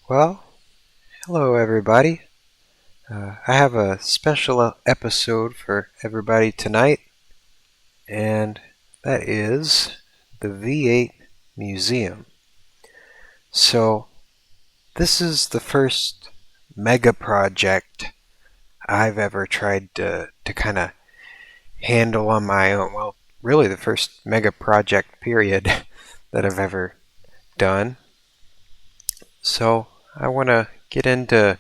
Well, hello everybody. I have a special episode for everybody tonight, and that is the V8 Museum. So, this is the first mega project I've ever tried to kind of handle on my own. Well, really, the first mega project, period, that I've ever done. So, I want to get into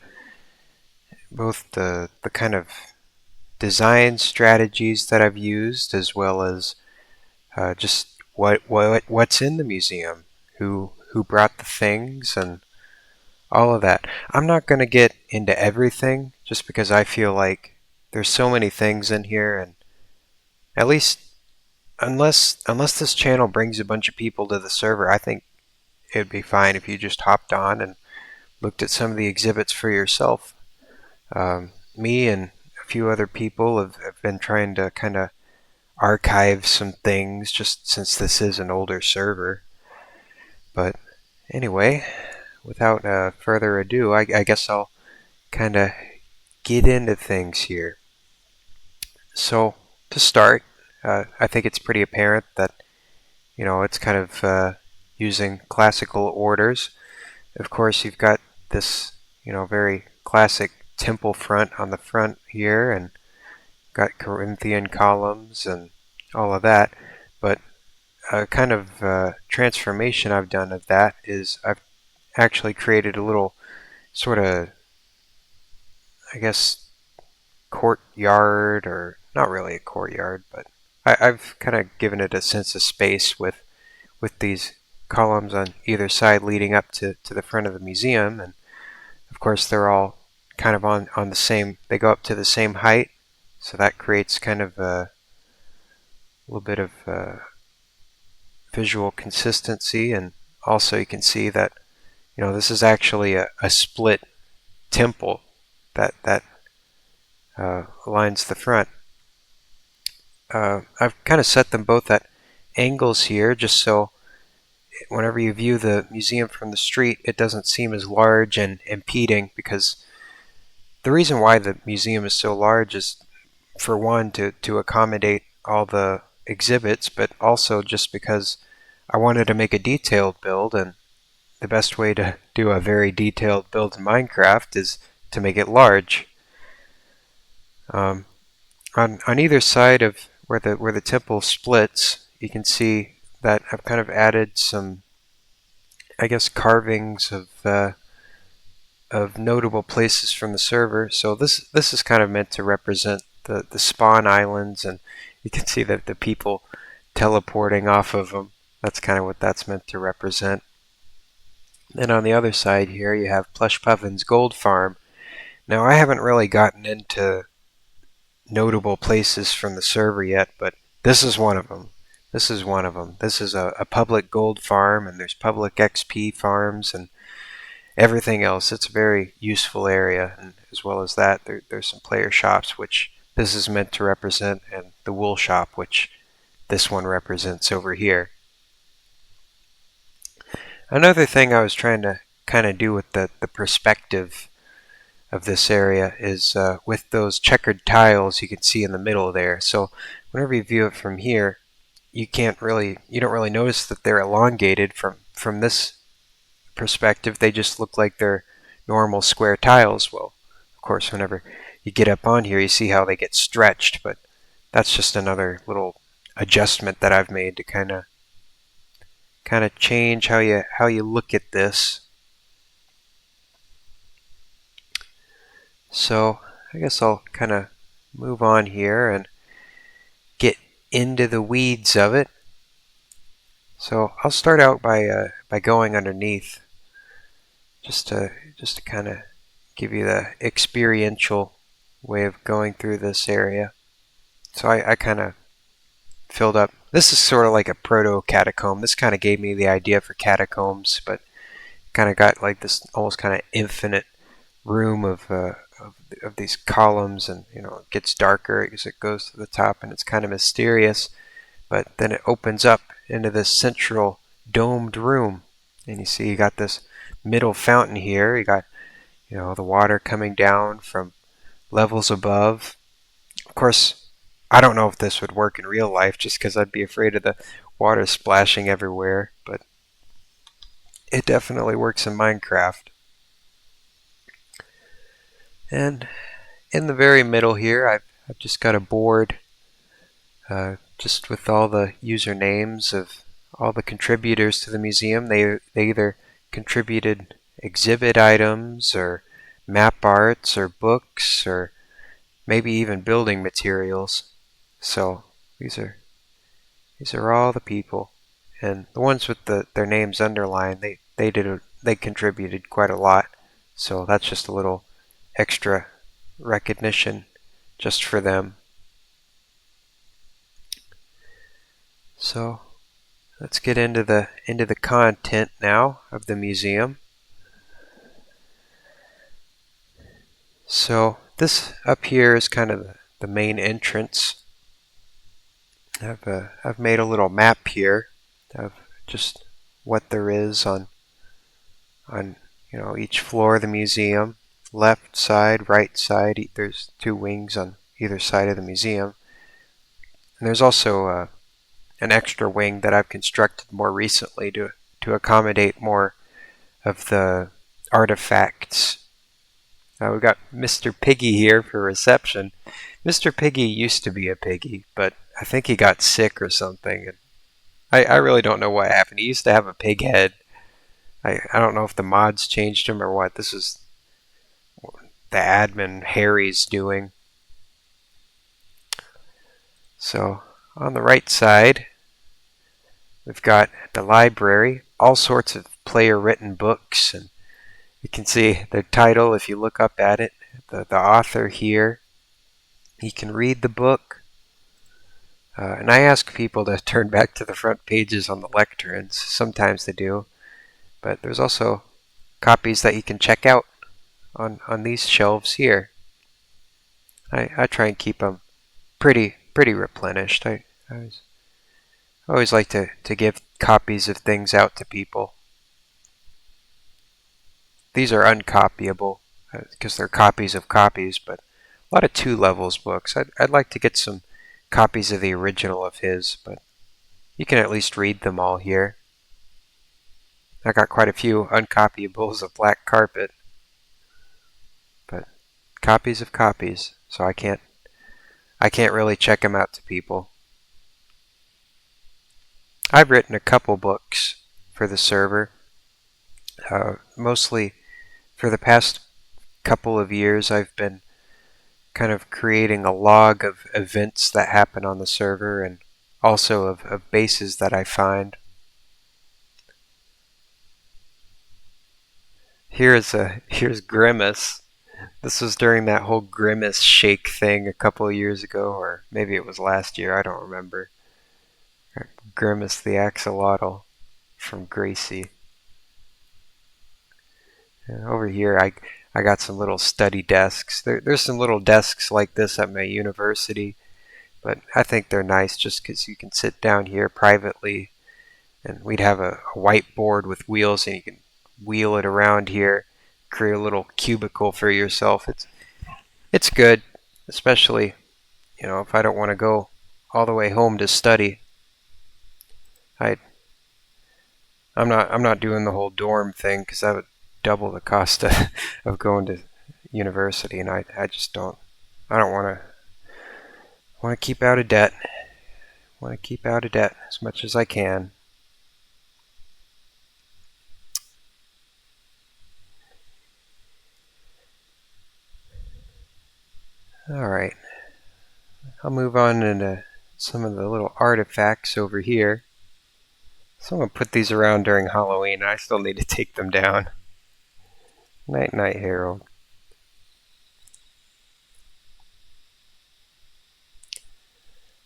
both the kind of design strategies that I've used, as well as just what's in the museum, who brought the things, and all of that. I'm not going to get into everything, just because I feel like there's so many things in here, and at least unless this channel brings a bunch of people to the server, I think it'd be fine if you just hopped on and looked at some of the exhibits for yourself. Me and a few other people have been trying to kind of archive some things, just since this is an older server. But anyway, without further ado, I guess I'll kind of get into things here. So to start, I think it's pretty apparent that it's kind of using classical orders. Of course, you've got this very classic temple front on the front here, and got Corinthian columns and all of that. But a kind of transformation I've done of that is I've actually created a little sort of, I guess, courtyard, or not really a courtyard, but I've kind of given it a sense of space with these columns on either side leading up to the front of the museum. And of course, they're all kind of on the same, they go up to the same height, so that creates kind of a little bit of visual consistency. And also you can see that this is actually a split temple that lines the front. I've kind of set them both at angles here, just so whenever you view the museum from the street, it doesn't seem as large and impeding, because the reason why the museum is so large is, for one, to accommodate all the exhibits, but also just because I wanted to make a detailed build, and the best way to do a very detailed build in Minecraft is to make it large. On either side of where the temple splits, you can see that I've kind of added some, I guess, carvings of notable places from the server. So this is kind of meant to represent the spawn islands, and you can see that the people teleporting off of them. That's kind of what that's meant to represent. Then on the other side here, you have Plush Puffin's Gold Farm. Now, I haven't really gotten into notable places from the server yet, but this is one of them. This is one of them. This is a public gold farm, and there's public XP farms and everything else. It's a very useful area, and as well as that, there's some player shops, which this is meant to represent, and the wool shop, which this one represents over here. Another thing I was trying to kind of do with the perspective of this area is with those checkered tiles you can see in the middle there. So whenever you view it from here, you don't really notice that they're elongated from this perspective. They just look like they're normal square tiles. Well, of course, whenever you get up on here, you see how they get stretched, but that's just another little adjustment that I've made to kind of change how you look at this. So I guess I'll kind of move on here and get into the weeds of it. So I'll start out by going underneath, just to kind of give you the experiential way of going through this area. So I kind of filled up. This is sort of like a proto catacomb. This kind of gave me the idea for catacombs, but kind of got like this almost kind of infinite room of these columns, and it gets darker as it goes to the top, and it's kind of mysterious. But then it opens up into this central domed room, and you see you got this middle fountain here. You got, the water coming down from levels above. Of course, I don't know if this would work in real life just because I'd be afraid of the water splashing everywhere, but it definitely works in Minecraft. And in the very middle here, I've just got a board just with all the usernames of all the contributors to the museum. They either contributed exhibit items or map arts or books or maybe even building materials. So these are all the people, and the ones with their names underlined, they contributed quite a lot. So that's just a little extra recognition just for them. So let's get into the content now of the museum. So this up here is kind of the main entrance. I've made a little map here of just what there is on each floor of the museum. Left side, right side. There's two wings on either side of the museum. And there's also an extra wing that I've constructed more recently to accommodate more of the artifacts. We've got Mr. Piggy here for reception. Mr. Piggy used to be a piggy, but I think he got sick or something. And I really don't know what happened. He used to have a pig head. I don't know if the mods changed him or what. This is the admin Harry's doing. So on the right side, we've got the library, all sorts of player-written books, and you can see the title if you look up at it, the author here. You can read the book. And I ask people to turn back to the front pages on the lecterns. Sometimes they do. But there's also copies that you can check out on these shelves here. I try and keep them pretty replenished. I always like to give copies of things out to people. These are uncopyable because they're copies of copies, but a lot of 2 levels books. I'd like to get some copies of the original of his, but you can at least read them all here. I got quite a few uncopyables of Black Carpet, but copies of copies, so I can't really check them out to people. I've written a couple books for the server, mostly for the past couple of years. I've been kind of creating a log of events that happen on the server and also of bases that I find. Here's Grimace. This was during that whole Grimace shake thing a couple of years ago, or maybe it was last year, I don't remember. Grimace the axolotl from Gracie. And over here I got some little study desks. There's some little desks like this at my university, but I think they're nice just because you can sit down here privately, and we'd have a whiteboard with wheels, and you can wheel it around here, create a little cubicle for yourself. It's good, especially if I don't want to go all the way home to study. I'm not doing the whole dorm thing because that would double the cost of going to university, and I don't want to keep out of debt. Want to keep out of debt as much as I can. All right, I'll move on into some of the little artifacts over here. So I'm going to put these around during Halloween. I still need to take them down. Night, night, Harold.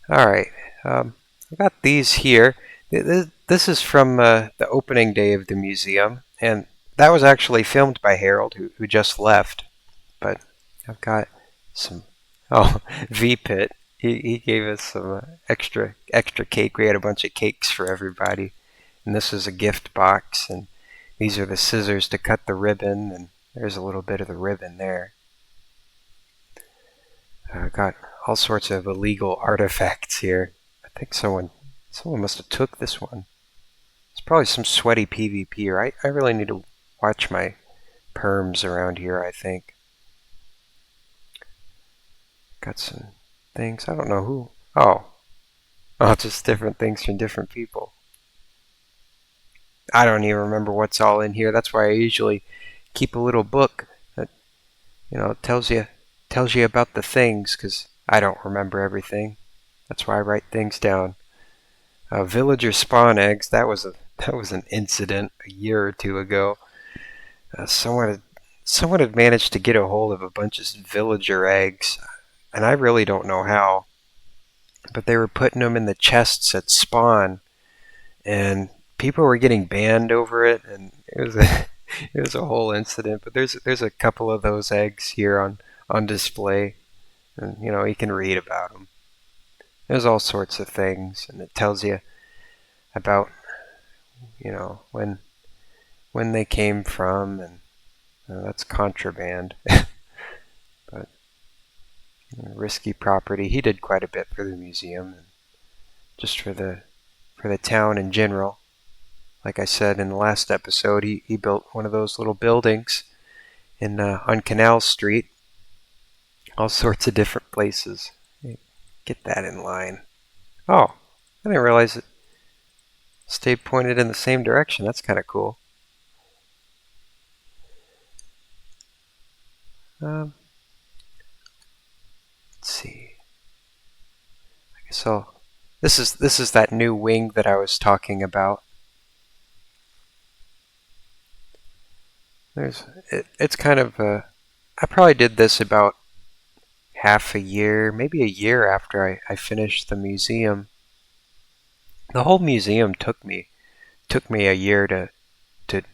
Alright, I got these here. This is from the opening day of the museum, and that was actually filmed by Harold, who just left. But I've got some... Oh, V-Pit. He gave us some extra cake. We had a bunch of cakes for everybody. And this is a gift box, and these are the scissors to cut the ribbon, and there's a little bit of the ribbon there. Got all sorts of illegal artifacts here. I think someone must have took this one. It's probably some sweaty PvP, or I really need to watch my perms around here, I think. Got some things. I don't know who. Oh, just different things from different people. I don't even remember what's all in here. That's why I usually keep a little book that, tells you about the things, because I don't remember everything. That's why I write things down. Villager spawn eggs. That was an incident a year or two ago. Someone had managed to get a hold of a bunch of villager eggs, and I really don't know how, but they were putting them in the chests at spawn, and people were getting banned over it, and it was a whole incident. But there's a couple of those eggs here on display, and you can read about them. There's all sorts of things, and it tells you about when they came from, and that's contraband. But risky property. He did quite a bit for the museum, and just for the town in general. Like I said in the last episode, he built one of those little buildings on Canal Street. All sorts of different places. Get that in line. Oh, I didn't realize it stayed pointed in the same direction. That's kind of cool. Let's see. I guess this is that new wing that I was talking about. It's kind of I probably did this about half a year, maybe a year after I finished the museum. The whole museum took me a year to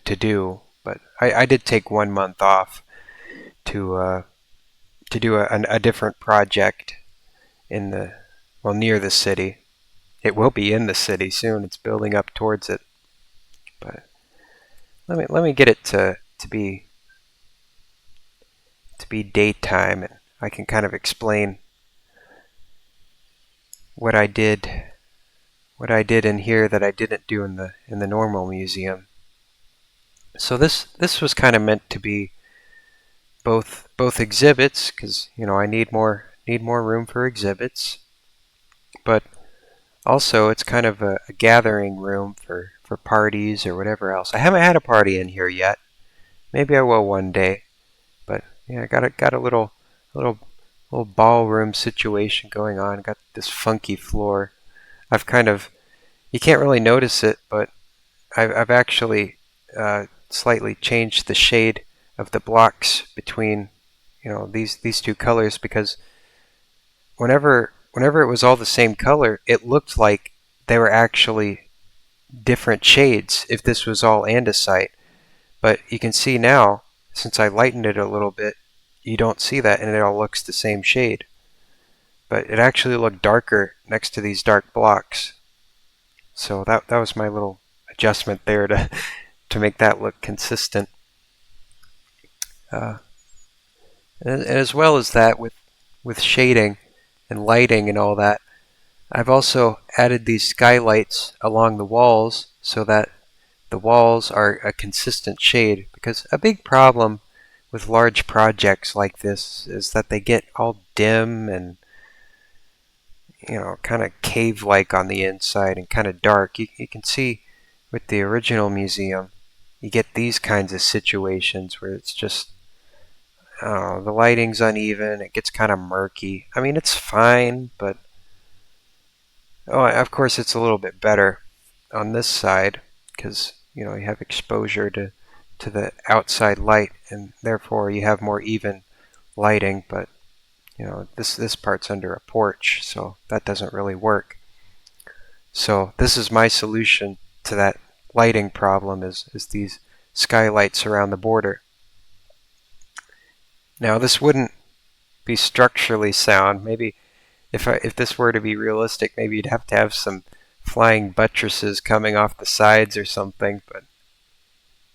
do, but I did take 1 month off to do a different project near the city. It will be in the city soon. It's building up towards it, but let me get it to be daytime, and I can kind of explain what I did in here that I didn't do in the normal museum. So this was kind of meant to be both exhibits, because I need more room for exhibits, but also it's kind of a gathering room for parties or whatever else. I haven't had a party in here yet. Maybe I will one day, but yeah, I got a little ballroom situation going on. Got this funky floor. You can't really notice it, but I've actually slightly changed the shade of the blocks between these two colors, because whenever it was all the same color, it looked like they were actually different shades if this was all andesite. But you can see now, since I lightened it a little bit, you don't see that, and it all looks the same shade. But it actually looked darker next to these dark blocks. So that was my little adjustment there to make that look consistent. And as well as that, with shading and lighting and all that, I've also added these skylights along the walls so that the walls are a consistent shade, because a big problem with large projects like this is that they get all dim and kind of cave-like on the inside and kind of dark. You can see with the original museum, you get these kinds of situations where it's just, I don't know, the lighting's uneven, it gets kind of murky. I mean, it's fine, but of course it's a little bit better on this side, because you have exposure to the outside light, and therefore you have more even lighting. But this part's under a porch, so that doesn't really work. So this is my solution to that lighting problem, is these skylights around the border. Now this wouldn't be structurally sound. Maybe if this were to be realistic, maybe you'd have to have some flying buttresses coming off the sides or something, but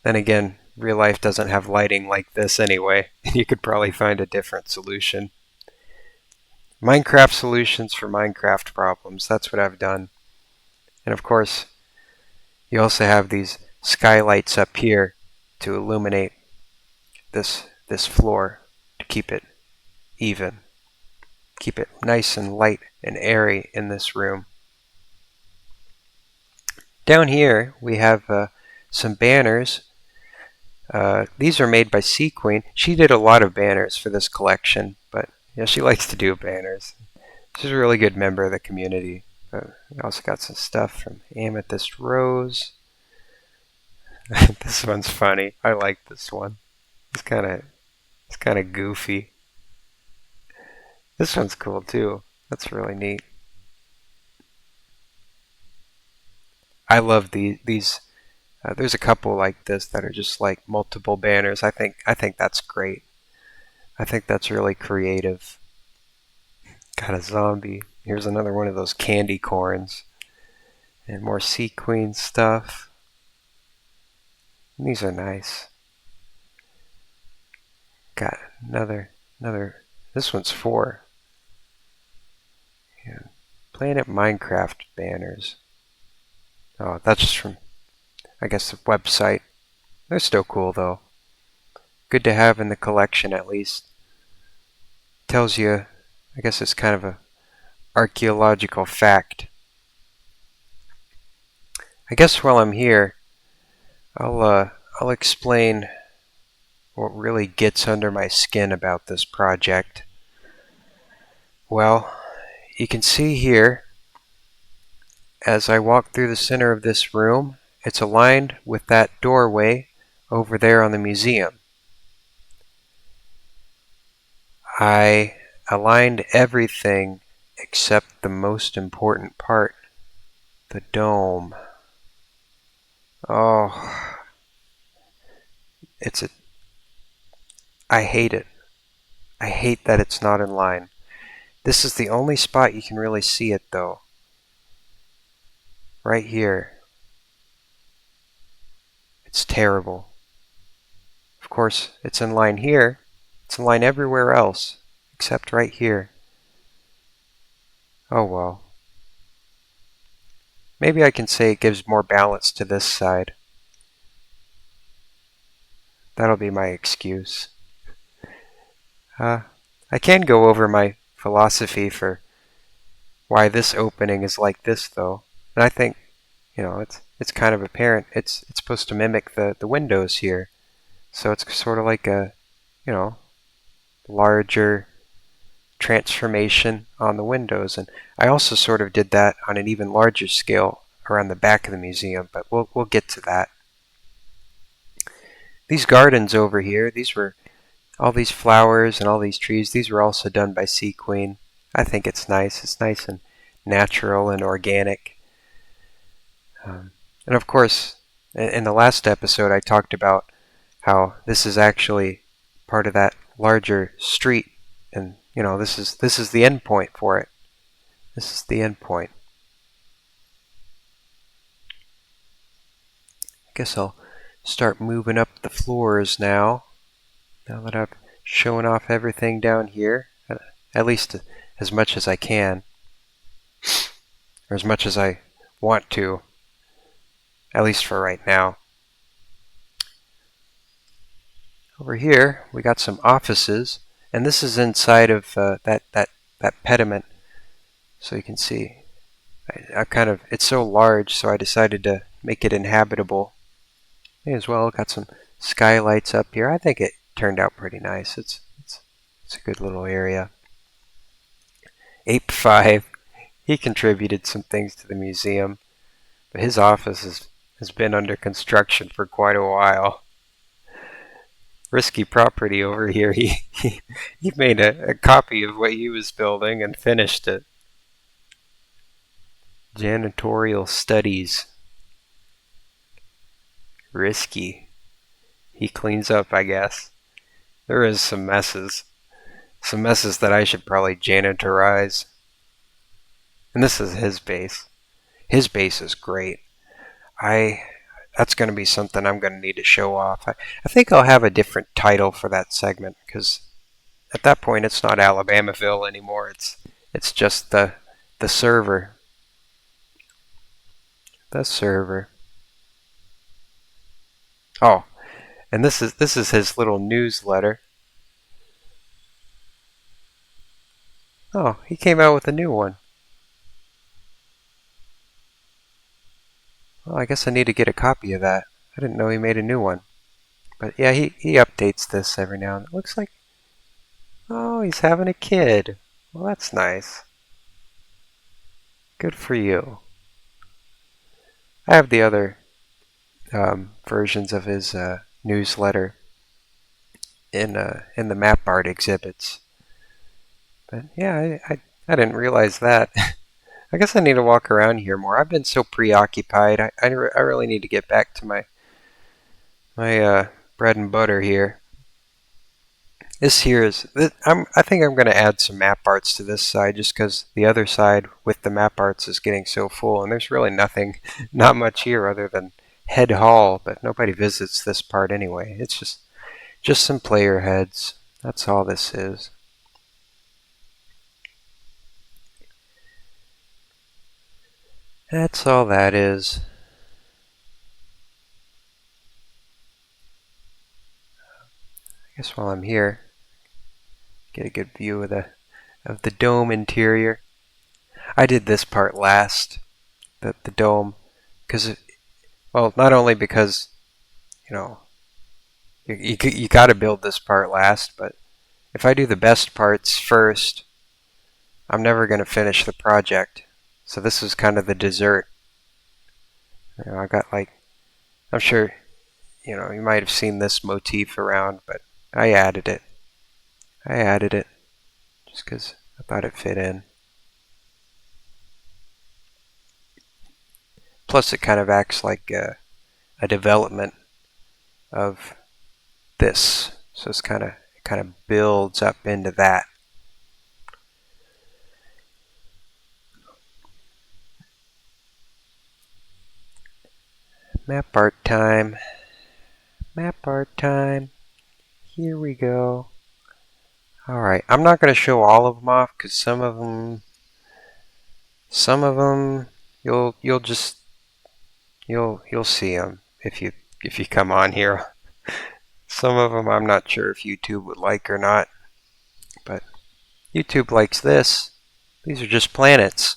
Then again, real life doesn't have lighting like this anyway. You could probably find a different solution. Minecraft solutions for Minecraft problems. That's what I've done. And of course, you also have these skylights up here to illuminate this floor to keep it even. Keep it nice and light and airy in this room. Down here we have some banners. These are made by Sea Queen. She did a lot of banners for this collection, but yeah, she likes to do banners. She's a really good member of the community. We also got some stuff from Amethyst Rose. This one's funny. I like this one. It's kind of goofy. This one's cool too. That's really neat. I love these. There's a couple like this that are just like multiple banners. I think that's great. I think that's really creative. Got a zombie. Here's another one of those candy corns. And more Sea Queen stuff. And these are nice. Got another. This one's 4. Yeah. Planet Minecraft banners. Oh, that's just from, I guess, the website. They're still cool though. Good to have in the collection at least. Tells you, I guess it's kind of a archaeological fact. I guess while I'm here, I'll explain what really gets under my skin about this project. Well, you can see here, as I walk through the center of this room, it's aligned with that doorway over there on the museum. I aligned everything except the most important part, the dome. Oh, I hate it. I hate that it's not in line. This is the only spot you can really see it though. Right here. It's terrible. Of course, it's in line here. It's in line everywhere else, except right here. Oh well. Maybe I can say it gives more balance to this side. That'll be my excuse. I can go over my philosophy for why this opening is like this though. And I think, it's kind of apparent. It's supposed to mimic the windows here. So it's sort of like a, larger transformation on the windows. And I also sort of did that on an even larger scale around the back of the museum, but we'll get to that. These gardens over here, these were all these flowers and all these trees, these were also done by Sea Queen. I think it's nice. It's nice and natural and organic. And of course, in the last episode I talked about how this is actually part of that larger street, and this is the end point for it. This is the end point. I guess I'll start moving up the floors now that I've shown off everything down here, at least as much as I can, or as much as I want to, at least for right now. Over here we got some offices, and this is inside of that pediment, so you can see it's so large, so I decided to make it inhabitable. May as well. Got some skylights up here. I think it turned out pretty nice. It's a good little area. Ape 5, he contributed some things to the museum, but his office has been under construction for quite a while. Risky Property over here, he made a copy of what he was building and finished it. Janitorial Studies. Risky. He cleans up, I guess. There is some messes. Some messes that I should probably janitorize. And this is his base. His base is great. I that's going to be something I'm going to need to show off. I think I'll have a different title for that segment because at that point it's not Alabamaville anymore. It's just the server. The server. Oh, and this is his little newsletter. Oh, he came out with a new one. Well, I guess I need to get a copy of that. I didn't know he made a new one. But yeah, he updates this every now and then. It looks like, oh, he's having a kid. Well, that's nice. Good for you. I have the other versions of his newsletter in the map art exhibits. But yeah, I didn't realize that. I guess I need to walk around here more. I've been so preoccupied. I really need to get back to my bread and butter here. This here is, I think I'm going to add some map arts to this side just because the other side with the map arts is getting so full, and there's really not much here other than Head Hall, but nobody visits this part anyway. It's just some player heads. That's all this is. That's all that is. I guess while I'm here, get a good view of the dome interior. I did this part last, the dome, because well, not only because you got to build this part last, but if I do the best parts first, I'm never going to finish the project. So this is kind of the dessert. I got I'm sure you might have seen this motif around, but I added it. Just because I thought it fit in. Plus, it kind of acts like a development of this, so it kind of builds up into that. Map art time. Map art time. Here we go. All right, I'm not going to show all of them off because some of them you'll see them if you come on here. Some of them I'm not sure if YouTube would like or not, but YouTube likes this. These are just planets.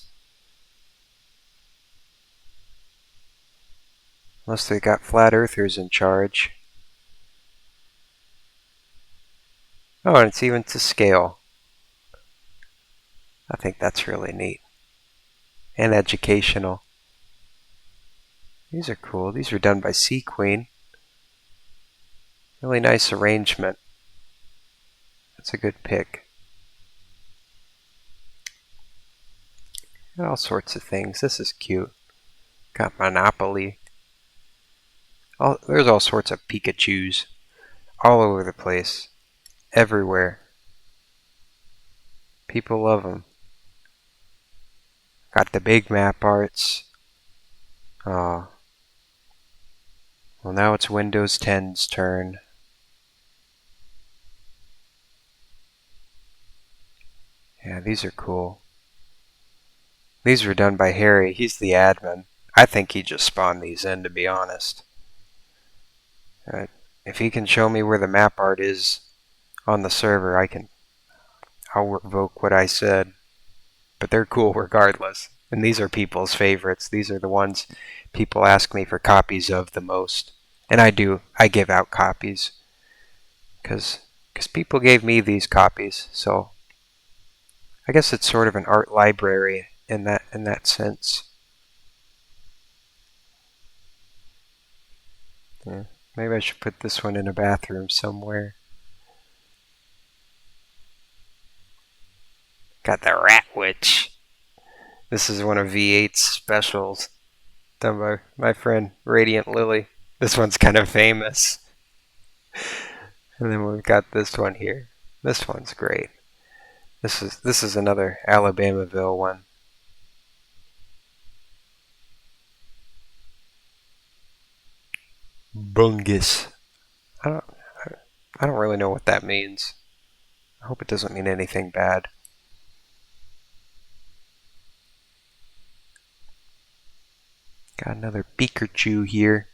Unless they got flat earthers in charge. Oh, and it's even to scale. I think that's really neat. And educational. These are cool. These are done by Sea Queen. Really nice arrangement. That's a good pick. Got all sorts of things. This is cute. Got Monopoly. There's all sorts of Pikachus. All over the place. Everywhere. People love them. Got the big map arts. Oh. Well, now it's Windows 10's turn. Yeah, these are cool. These were done by Harry. He's the admin. I think he just spawned these in, to be honest. If he can show me where the map art is on the server, I'll revoke what I said. But they're cool regardless. And these are people's favorites. These are the ones people ask me for copies of the most. And I give out copies. Because people gave me these copies. So I guess it's sort of an art library in that sense. Yeah, maybe I should put this one in a bathroom somewhere. Got the Rat Witch. This is one of V8's specials, done by my friend Radiant Lily. This one's kind of famous. And then we've got this one here. This one's great. This is another Alabamaville one. Bungus. I don't, I don't really know what that means. I hope it doesn't mean anything bad. Got another Pikachu here.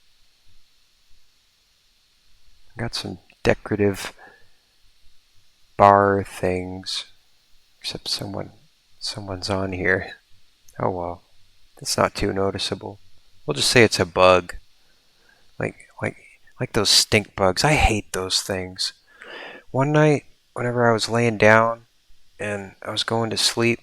Got some decorative bar things. Except someone's on here. Oh well. That's not too noticeable. We'll just say it's a bug. Like like like those stink bugs. I hate those things. One night, whenever I was laying down and I was going to sleep,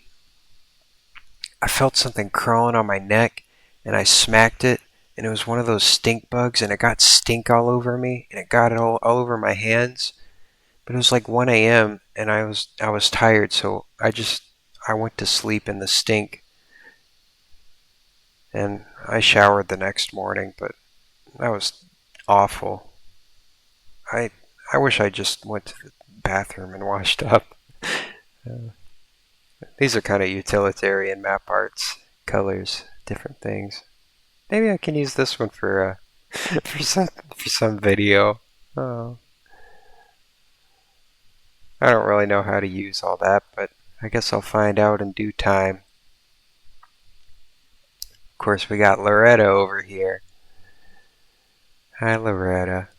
I felt something crawling on my neck and I smacked it, and it was one of those stink bugs, and it got stink all over me, and it got it all over my hands. But it was like 1 a.m. and I was tired, so I went to sleep in the stink, and I showered the next morning, but that was awful. I I wish I just went to the bathroom and washed up. Uh, these are kind of utilitarian map arts, colors, different things. Maybe I can use this one for for some video. Oh, I don't really know how to use all that, but I guess I'll find out in due time. Of course, we got Loretta over here. Hi, Loretta.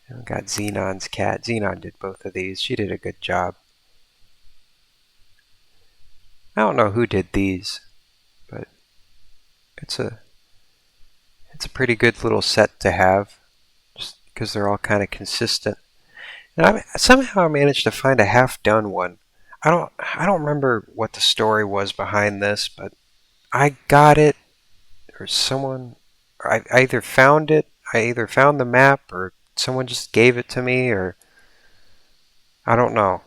And we got Xenon's cat. Xenon did both of these. She did a good job. I don't know who did these, but it's a it's a pretty good little set to have, just because they're all kind of consistent. And somehow I managed to find a half-done one. I don't remember what the story was behind this, but I got it, or someone, or I either found it, I either found the map, or someone just gave it to me, or I don't know.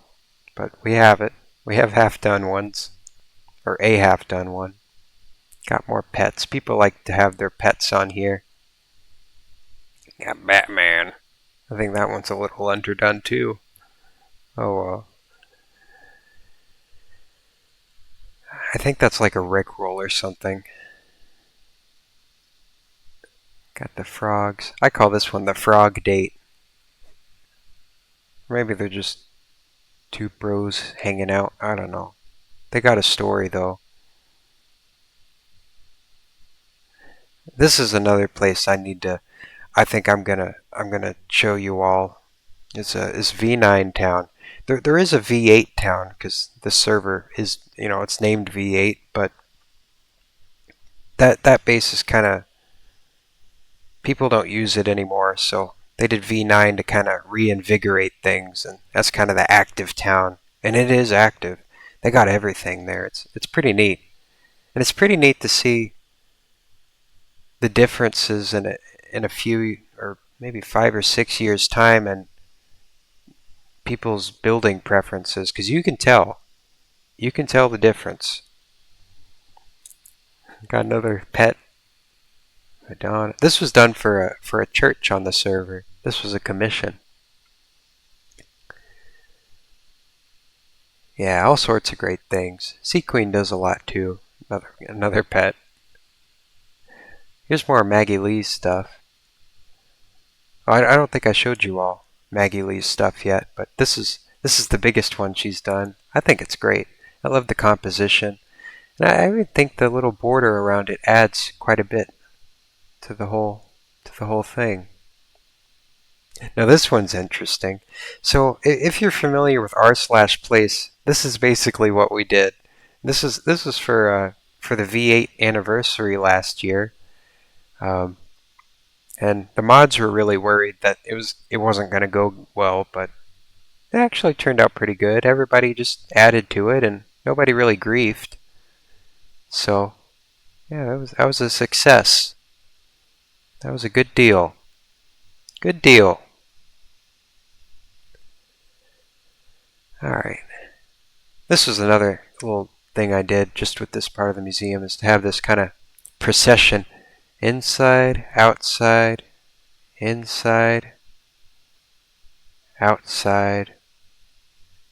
But we have it. We have half-done ones, or a half-done one. Got more pets. People like to have their pets on here. Got Batman. I think that one's a little underdone too. Oh well. I think that's like a Rickroll or something. Got the frogs. I call this one the frog date. Maybe they're just two bros hanging out. I don't know. They got a story though. This is another place I need to. I think I'm gonna show you all. It's V9 town. There is a V8 town because the server is, it's named V8, but that base is kind of, people don't use it anymore, so they did V9 to kind of reinvigorate things, and that's kind of the active town, and it is active. They got everything there. It's pretty neat, and it's pretty neat to see the differences in a few, or maybe 5 or 6 years time, and people's building preferences, because you can tell the difference. Got another pet. Madonna. This was done for a church on the server. This was a commission. Yeah, all sorts of great things. Sea Queen does a lot too. Another pet. Here's more Maggie Lee's stuff. Oh, I don't think I showed you all Maggie Lee's stuff yet, but this is the biggest one she's done. I think it's great. I love the composition, and I even think the little border around it adds quite a bit to the whole thing. Now this one's interesting. So if you're familiar with r/place, this is basically what we did. This is for the V8 anniversary last year. Um, And the mods were really worried that it wasn't going to go well, but it actually turned out pretty good. Everybody just added to it, and nobody really griefed. So, yeah, that was a success. That was a good deal. Good deal. All right. This was another little thing I did just with this part of the museum, is to have this kind of procession: inside, outside, inside, outside,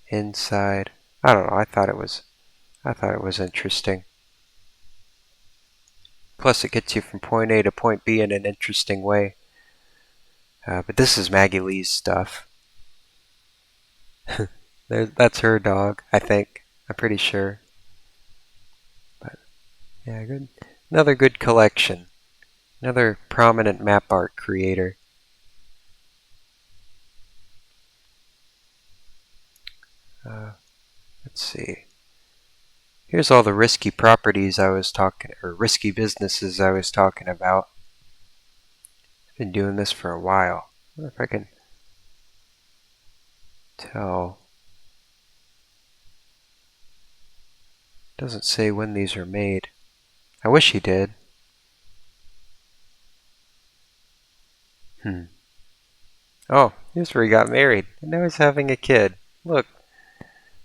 inside. I don't know. I thought it was interesting. Plus, it gets you from point A to point B in an interesting way. But this is Maggie Lee's stuff. That's her dog, I think. I'm pretty sure. But yeah, good. Another good collection. Another prominent map art creator. Let's see. Here's all the risky properties I was talking, or risky businesses I was talking about. I've been doing this for a while. I wonder if I can tell. It doesn't say when these are made. I wish he did. Oh, here's where he got married. And now he's having a kid. Look,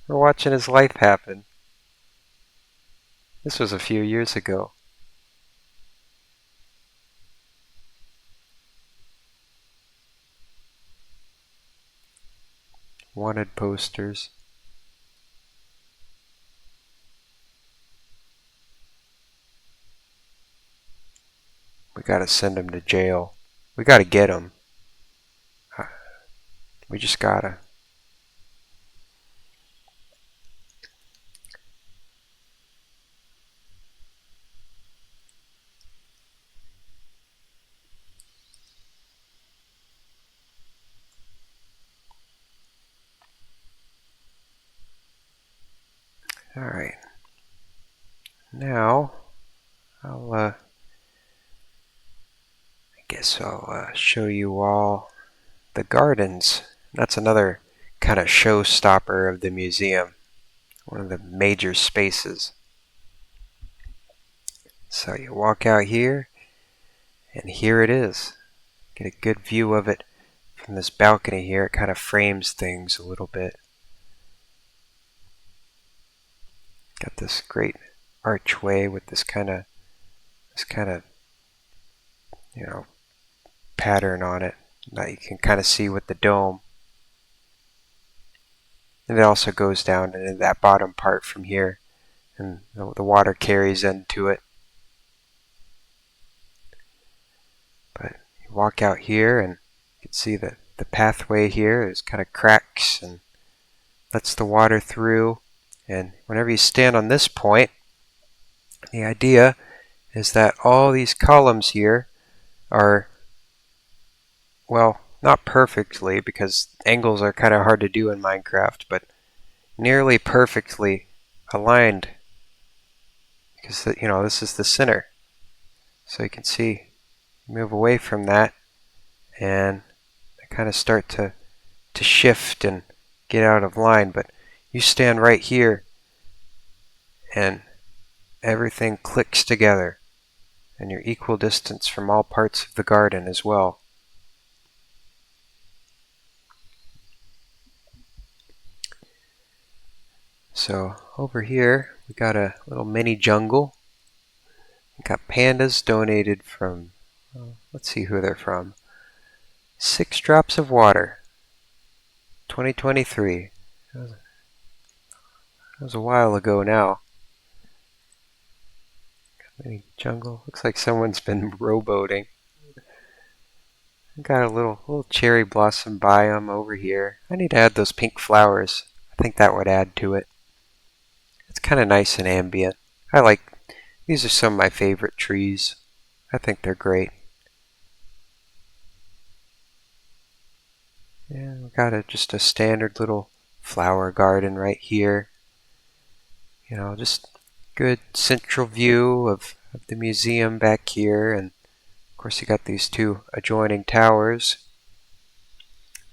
we're watching his life happen. This was a few years ago. Wanted posters. We gotta send him to jail. We gotta get him. We just gotta. Alright. Now, I guess I'll show you all the gardens. That's another kind of showstopper of the museum. One of the major spaces. So you walk out here, and here it is. Get a good view of it from this balcony here. It kind of frames things a little bit. Got this great archway with this kind of pattern on it that you can kind of see with the dome. And it also goes down into that bottom part from here, and the water carries into it. But you walk out here, and you can see that the pathway here is kind of cracks and lets the water through. And whenever you stand on this point, the idea is that all these columns here are, well, not perfectly, because angles are kind of hard to do in Minecraft, but nearly perfectly aligned, because this is the center. So you can see, move away from that, and they kind of start to shift and get out of line. But you stand right here, and everything clicks together, and you're equal distance from all parts of the garden as well. So over here we got a little mini jungle. We got pandas donated from, let's see who they're from. 6 Drops of Water, 2023. That was a while ago now. Mini jungle. Looks like someone's been rowboating. Got a little cherry blossom biome over here. I need to add those pink flowers. I think that would add to it. It's kind of nice and ambient. These are some of my favorite trees. I think they're great. Yeah, we got just a standard little flower garden right here. Just good central view of the museum back here, and of course you got these 2 adjoining towers.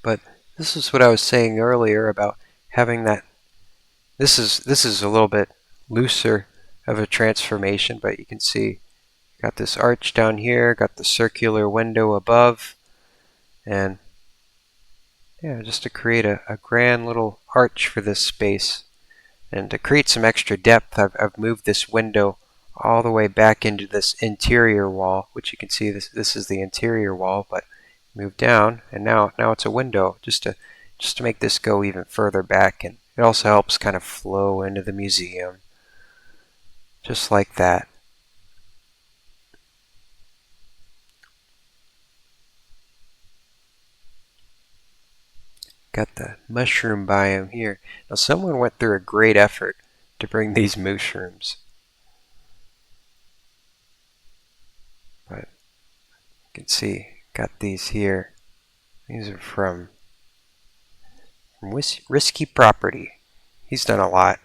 But this is what I was saying earlier about having that. This is a little bit looser of a transformation, but you can see got this arch down here, got the circular window above, and yeah, just to create a grand little arch for this space. And to create some extra depth, I've moved this window all the way back into this interior wall, which you can see this is the interior wall, but move down, and now it's a window just to make this go even further back. And it also helps kind of flow into the museum, just like that. got the mushroom biome here. Now someone went through a great effort to bring these mushrooms. But you can see, got these here. These are from Risky Property. He's done a lot.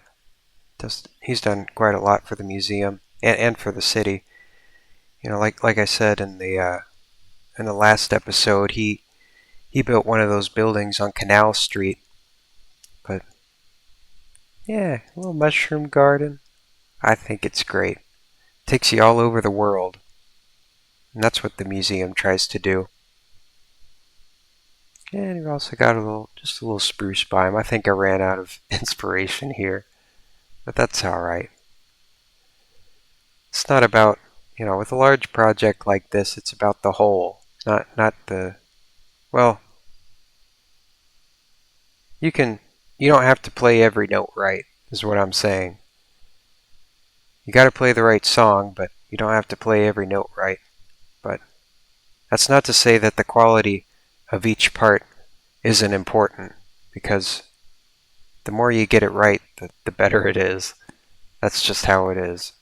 He's done quite a lot for the museum and for the city. You know, like I said in the last episode, he built one of those buildings on Canal Street. But yeah, a little mushroom garden. I think it's great. Takes you all over the world. And that's what the museum tries to do. And you've also got just a little spruce biome. I think I ran out of inspiration here, but that's alright. It's not about, with a large project like this, it's about the whole, not the, well, you don't have to play every note right, is what I'm saying. You gotta play the right song, but you don't have to play every note right. But that's not to say that the quality of each part isn't important, because the more you get it right, the better it is. That's just how it is.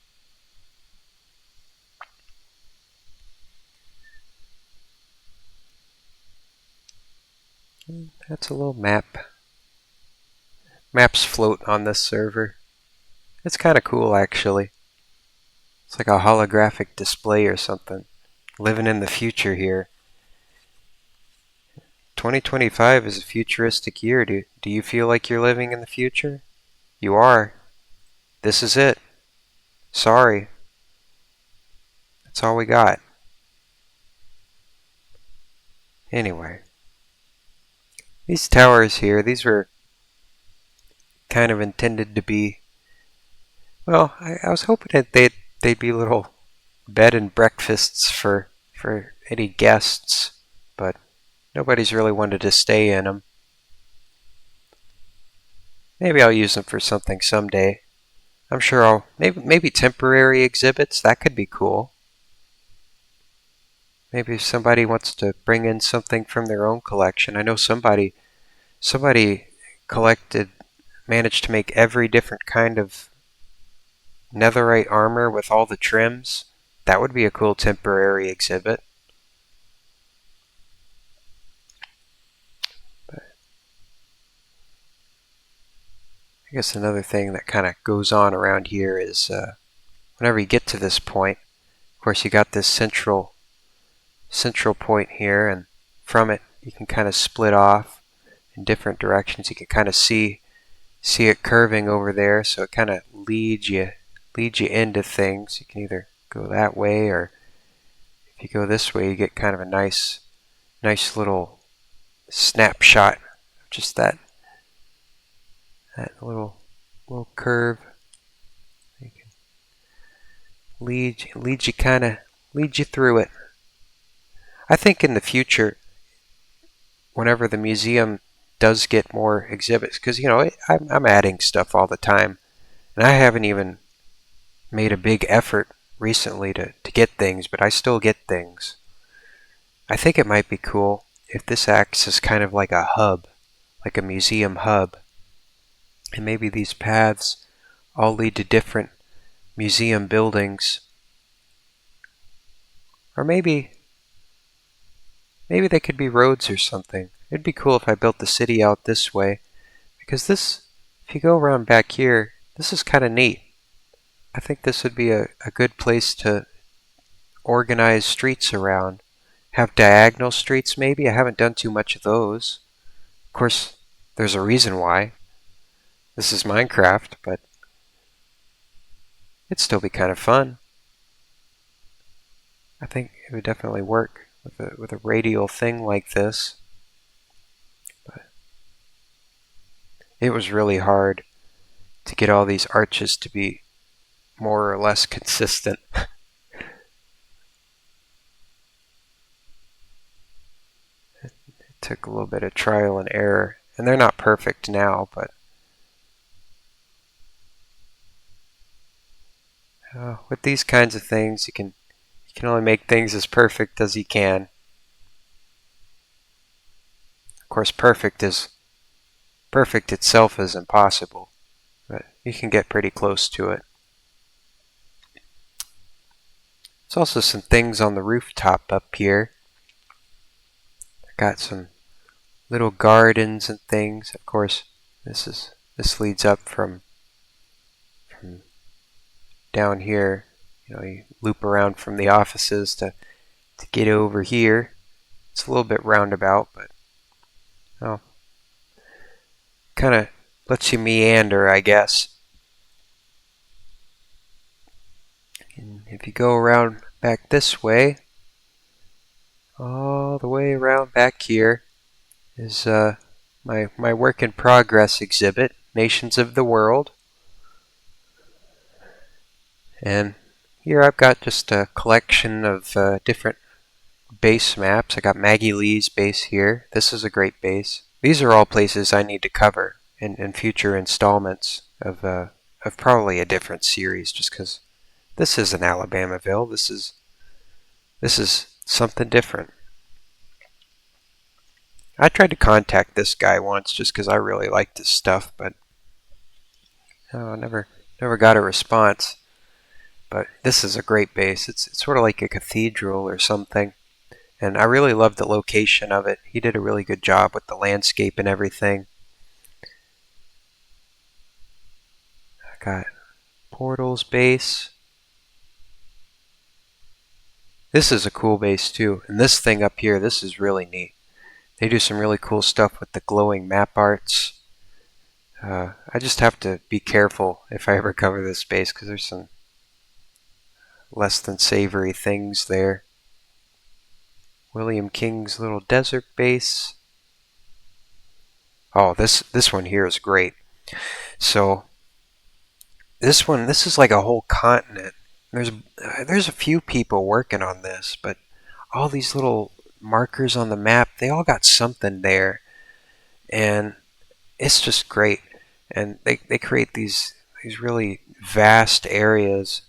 That's a little map. Maps float on this server. It's kind of cool, actually. It's like a holographic display or something. Living in the future here. 2025 is a futuristic year. Do you feel like you're living in the future? You are. This is it. Sorry. That's all we got. Anyway. These towers here, these were kind of intended to be, well, I was hoping that they'd be little bed and breakfasts for any guests, but nobody's really wanted to stay in them. Maybe I'll use them for something someday. I'm sure I'll, maybe temporary exhibits, that could be cool. Maybe if somebody wants to bring in something from their own collection. I know somebody managed to make every different kind of netherite armor with all the trims. That would be a cool temporary exhibit. But I guess another thing that kind of goes on around here is whenever you get to this point, of course you got this central point here, and from it you can kind of split off in different directions. You can kind of see it curving over there, so it kind of leads you into things. You can either go that way, or if you go this way, you get kind of a nice little snapshot of just that little curve. You can lead you through it. I think in the future, whenever the museum does get more exhibits, because I'm adding stuff all the time, and I haven't even made a big effort recently to get things, but I still get things. I think it might be cool if this acts as kind of like a hub, like a museum hub, and maybe these paths all lead to different museum buildings, or maybe they could be roads or something. It'd be cool if I built the city out this way, because this, if you go around back here, this is kind of neat. I think this would be a good place to organize streets around. Have diagonal streets maybe? I haven't done too much of those. Of course, there's a reason why. This is Minecraft, but it'd still be kind of fun. I think it would definitely work with a radial thing like this. But it was really hard to get all these arches to be more or less consistent. It took a little bit of trial and error, and they're not perfect now, but with these kinds of things, you can only make things as perfect as you can. Of course, perfect is perfect itself is impossible, but you can get pretty close to it. There's also some things on the rooftop up here. I got some little gardens and things. Of course, this leads up from down here. You loop around from the offices to get over here. It's a little bit roundabout, but well, kind of lets you meander, I guess. And if you go around back this way, all the way around back here is my work in progress exhibit, Nations of the World. And here I've got just a collection of different base maps. I got Maggie Lee's base here. This is a great base. These are all places I need to cover in future installments of probably a different series, just because this isn't Alabamaville. This is something different. I tried to contact this guy once just because I really liked his stuff, but I never got a response. But this is a great base. It's sort of like a cathedral or something. And I really love the location of it. He did a really good job with the landscape and everything. I got Portal's base. This is a cool base too. And this thing up here, this is really neat. They do some really cool stuff with the glowing map arts. I just have to be careful if I ever cover this base because there's some less than savory things there. William King's little desert base. Oh, this one here is great. So this is like a whole continent. There's a few people working on this, but all these little markers on the map, they all got something there, and it's just great. And they create these really vast areas,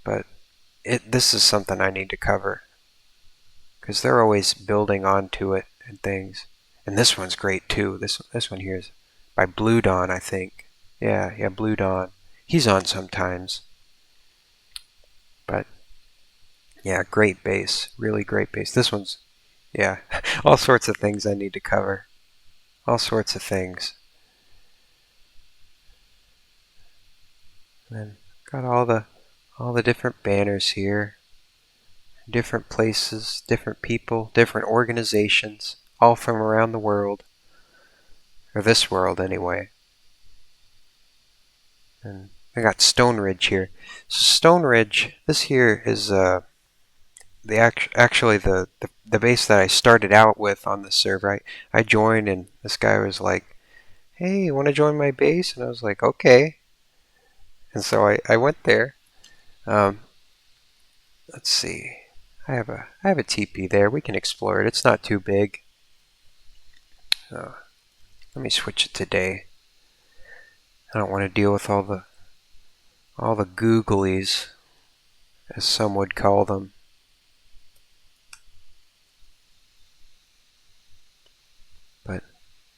but this is something I need to cover because they're always building onto it and things. And this one's great too. This one here is by Blue Dawn, I think. Yeah, Blue Dawn. He's on sometimes. But yeah, great base. Really great base. This one's, yeah, all sorts of things I need to cover. All sorts of things. And then got all the different banners here. Different places, different people, different organizations, all from around the world. Or this world anyway. And I got Stone Ridge here. So Stone Ridge, this here is actually the base that I started out with on the server. I joined and this guy was like, "Hey, you want to join my base?" And I was like, "Okay." And so I went there. Let's see. I have a teepee there. We can explore it. It's not too big. Let me switch it to day. I don't want to deal with all the googlies, as some would call them. But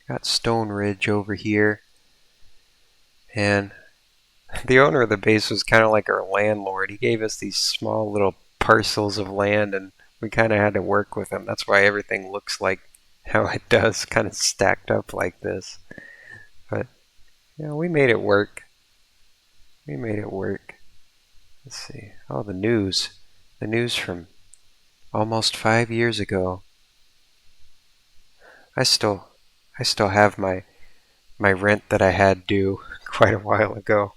got Stone Ridge over here, and the owner of the base was kind of like our landlord. He gave us these small little parcels of land, and we kind of had to work with him. That's why everything looks like how it does, kind of stacked up like this. But we made it work. We made it work. Let's see. Oh, the news from almost 5 years ago. I still have my rent that I had due quite a while ago.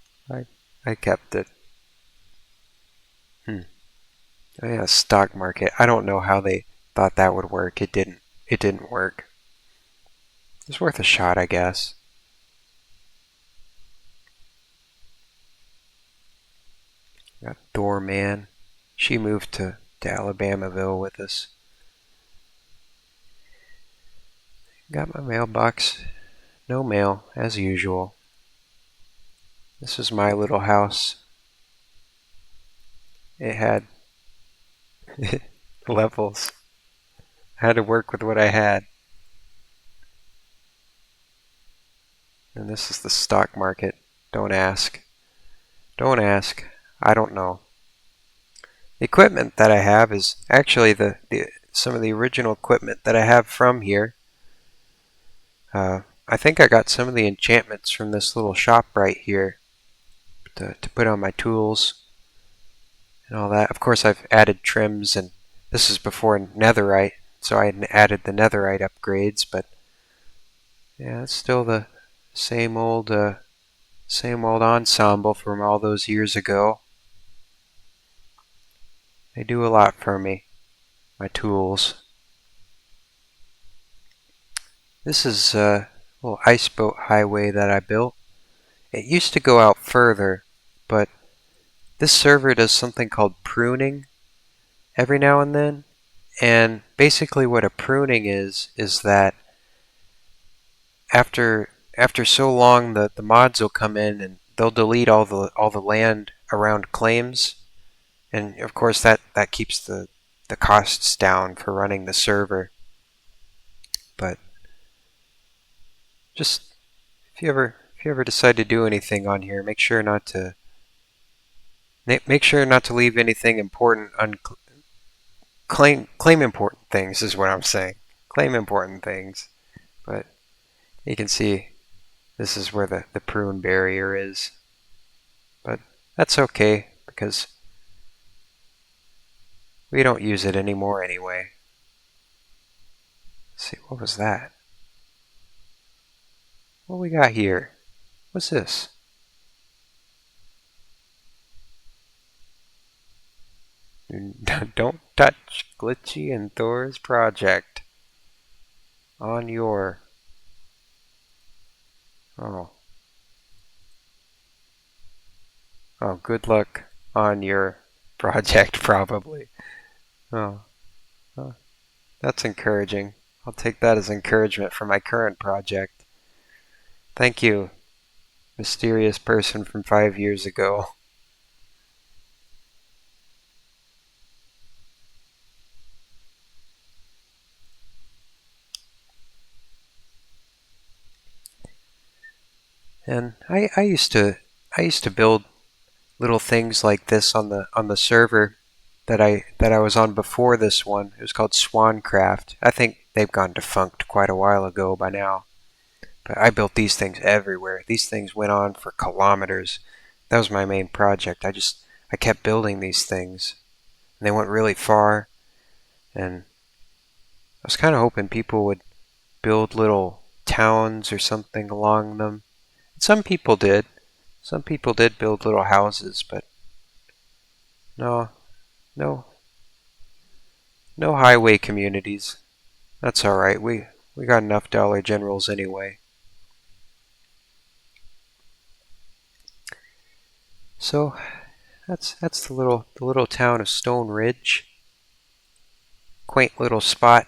I kept it. Oh yeah, stock market. I don't know how they thought that would work. It didn't work. It's worth a shot, I guess. Got Doorman. She moved to Alabamaville with us. Got my mailbox. No mail, as usual. This is my little house. It had levels. I had to work with what I had. and this is the stock market. Don't ask. Don't ask. I don't know. The equipment that I have is actually some of the original equipment that I have from here. I think I got some of the enchantments from this little shop right here to put on my tools and all that. Of course, I've added trims, and this is before netherite, so I hadn't added the netherite upgrades, but yeah, it's still the same old ensemble from all those years ago. They do a lot for me, my tools. This is a little ice boat highway that I built. It used to go out further, but this server does something called pruning every now and then. And basically what a pruning is that after so long the mods will come in and they'll delete all the land around claims, and of course that keeps the costs down for running the server. But just if you ever decide to do anything on here, make sure not to leave anything important claim important things is what I'm saying. Claim important things. But you can see this is where the prune barrier is. But that's okay because we don't use it anymore anyway. Let's see, what was that? What we got here? What's this? Don't touch Glitchy and Thor's project on your... Oh, good luck on your project, probably. Oh, that's encouraging. I'll take that as encouragement for my current project. Thank you, mysterious person from 5 years ago. And I used to build little things like this on the server that I was on before this one. It was called Swancraft. I think they've gone defunct quite a while ago by now. But I built these things everywhere. These things went on for kilometers. That was my main project. I kept building these things. And they went really far. And I was kind of hoping people would build little towns or something along them. And some people did. Some people did build little houses, but no highway communities. That's alright. We got enough Dollar Generals anyway. So that's the little town of Stone Ridge. Quaint little spot.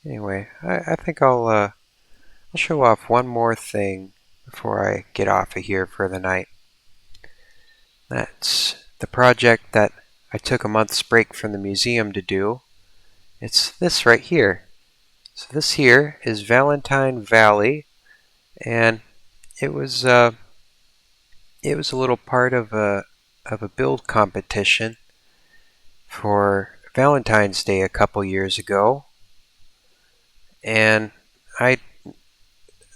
Anyway, I think I'll show off one more thing before I get off of here for the night. That's the project that I took a month's break from the museum to do. It's this right here. So this here is Valentine Valley, and it was a little part of a build competition for Valentine's Day a couple years ago, and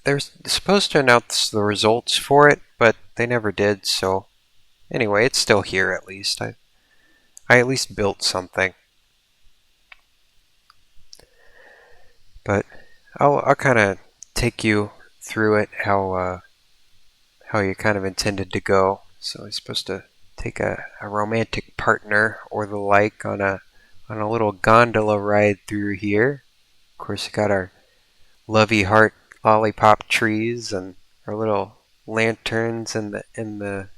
they're supposed to announce the results for it, but they never did. So anyway, it's still here at least. I at least built something. But I'll kind of take you through it how you kind of intended to go. So you're supposed to take a romantic partner or the like on a little gondola ride through here. Of course, you got our lovey heart lollipop trees and our little lanterns in the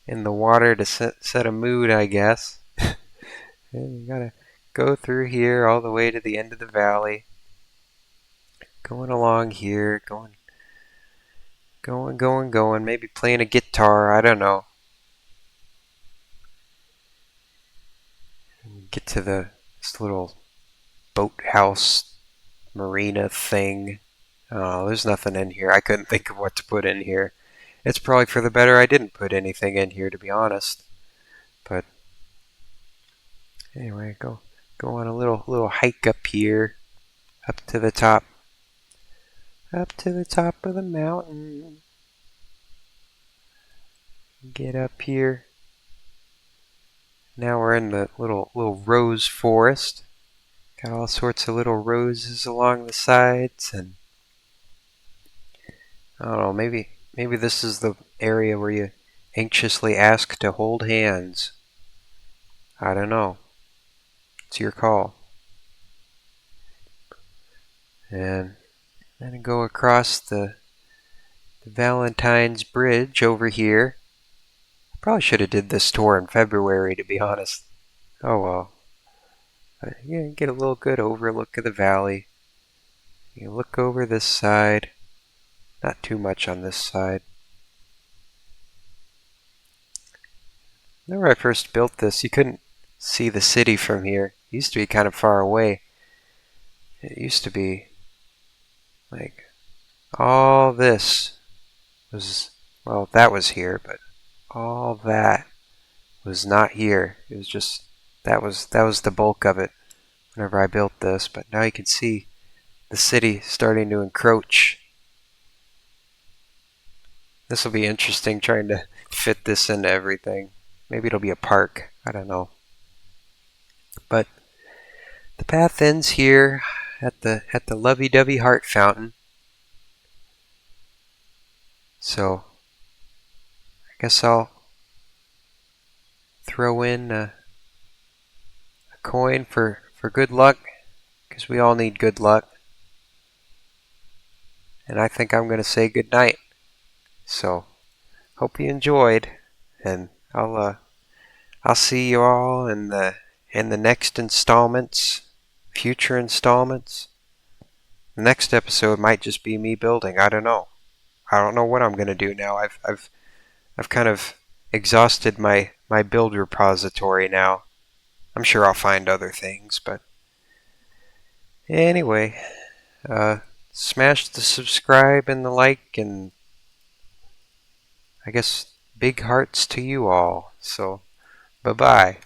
water to set a mood, I guess. And you gotta go through here all the way to the end of the valley. Going along here, going, maybe playing a guitar, I don't know. Get to the this little boathouse marina thing. Oh, there's nothing in here. I couldn't think of what to put in here. It's probably for the better I didn't put anything in here, to be honest. But anyway, go on a little hike up here, up to the top of the mountain. Get up here. Now we're in the little rose forest. Got all sorts of little roses along the sides, and I don't know, maybe this is the area where you anxiously ask to hold hands. I don't know. It's your call. And then go across the Valentine's Bridge over here. I probably should have did this tour in February, to be honest. Oh well. Yeah, get a little good overlook of the valley. You look over this side. Not too much on this side. Whenever I first built this, you couldn't see the city from here. It used to be kind of far away. It used to be like all this was, well, that was here, but all that was not here. It was just that was the bulk of it whenever I built this, but now you can see the city starting to encroach. This will be interesting trying to fit this into everything. Maybe it'll be a park. I don't know. But the path ends here at the lovey-dovey heart fountain. So I guess I'll throw in a coin for good luck, because we all need good luck. And I think I'm going to say good night. So hope you enjoyed, and I'll see you all in the next installments, future installments. The next episode might just be me building. I don't know. I don't know what I'm going to do now. I've kind of exhausted my build repository now. I'm sure I'll find other things, but anyway, smash the subscribe and the like, and I guess big hearts to you all. So, bye-bye.